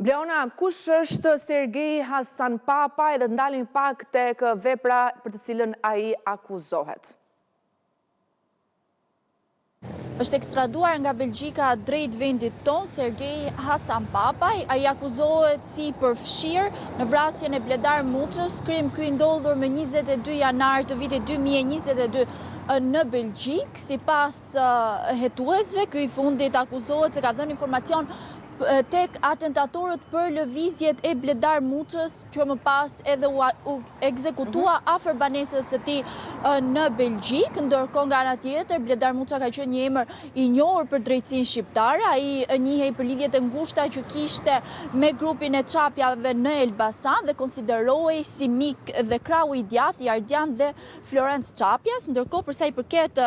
Bleona, kush është Sergej Hasanpapaj dhe të ndalim pak tek vepra për të cilën ai akuzohet? Është ekstraduar nga Belgjika drejt vendit ton, Sergej Hasanpapaj. Ai akuzohet si përfshirë në vrasjen e Bledar Muçës, krim ky ndodhur më 22 janar të vitit 2022 në Belgjik. Sipas hetuesve, ky i fundit akuzohet se ka dhënë informacion tek atentatorët për lëvizjet e Bledar Muçës, që më pas edhe u ekzekutua afër banesës së tij në Belgjik. Ndërkohë nga ana tjetër, Bledar Muça ka qenë një emër i njohur për drejtsinë shqiptare. Ai njihej për lidhjet e ngushta që kishte me grupin e Çapjave në Elbasan dhe konsiderohej si mik dhe krau i djathtë i Ardian dhe Florence Çapjas. Ndërkohë, për sa i përket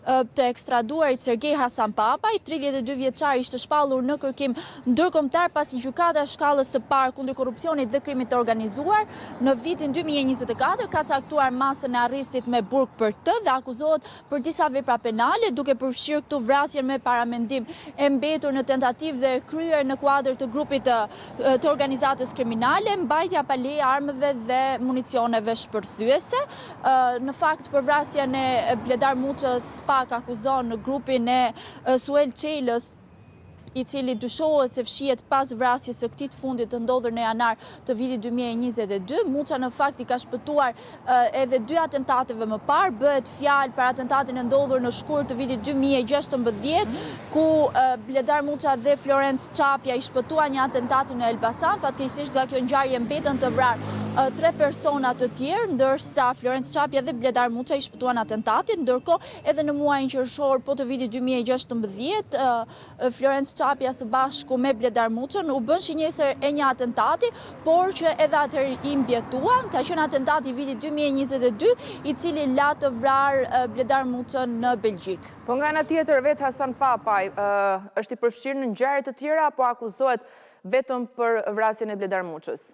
të ekstraduarit Sergej Hasanpapaj, 32 vjeçar ishte shpallur në kërkim ndërkombëtar pasi gjykata e shkallës së parë kundër korrupsionit dhe krimit të organizuar në vitin 2024 ka caktuar masën e arrestit me burg për të dhe akuzohet për disa vepra penale, duke përfshirë këtu vrasjen me paramendim e mbetur në tentativë dhe kryer në kuadër të grupit të organizatës kriminale, mbajtja pa leje armëve dhe municioneve shpërthyese. Në fakt, për vrasjen e Bledar Muçës, SPAK akuzon në grupin e Suel Çelës, i cili dyshohet se fshihet pas vrasjes së këtij të fundit të ndodhur në janar të vitit 2022. Muça në fakt i ka shpëtuar edhe 2 atentateve më parë. Bëhet fjalë për atentatin e ndodhur në shkurt të vitit 2016, ku Bledar Muça dhe Florence Çapja i shpëtuan një atentatin në Elbasan. Fatkeqësisht nga kjo ngjarje mbetën të vrarë 3 persona të tjerë, ndërsa Florence Çapja dhe Bledar Muça i shpëtuan atentatin. Ndërkohë, edhe në muajin qershor të vitit 2016, Florence Çapja së bashku me Bledar Muçën u bën shinjesër e një atentati, por që edhe atëherë i mbjetuan. Ka qenë atentati i vitit 2022, i cili la të vrarë Bledar Muçën në Belgjik. Po nga ana tjetër, vetë Hasanpapaj është i përfshirë në ngjarje të tjera apo akuzohet vetëm për vrasjen e Bledar Muçës?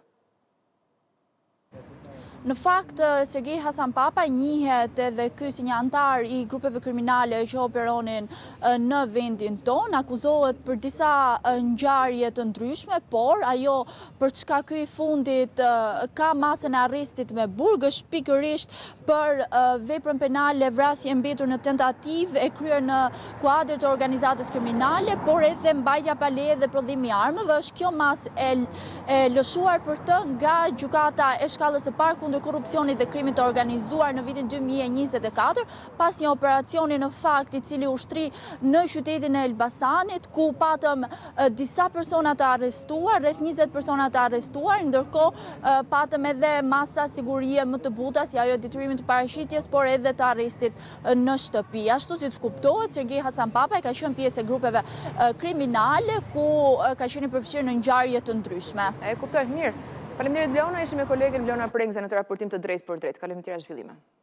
Në fakt, Sergej Hasanpapaj njihet edhe ky si një antar i grupeve kriminale që operonin në vendin ton, akuzohet për disa ngjarje të ndryshme, por ajo për çka ky i fundit ka masën e arrestit me burg është pikërisht për veprën penale vrasje mbetur në tentativë e kryer në kuadër të organizatës kriminale, por edhe mbajtja pa leje dhe prodhimi i armëve. Është kjo masë e lëshuar për të nga gjykata e shkallës së parë kundër korrupsionit dhe krimit të organizuar në vitin 2024, pas një operacioni në fakt i cili ushtri në qytetin e Elbasanit, ku patëm disa persona të arrestuar, rreth 20 persona të arrestuar, ndërkohë patëm edhe masa sigurie më të buta si ajo detyrimin të paraqitjes, por edhe të arrestit në shtëpi. Ashtu siç kuptohet, Sergej Hasanpapaj ka qenë pjesë e grupeve kriminale ku ka qenë i përfshirë në ngjarje të ndryshme. E kuptoj mirë. Faleminderit Bleona, ishim me kolegen Bleona Prengza në të raportim të drejtë për drejtë. Kalojmë tjera zhvillime.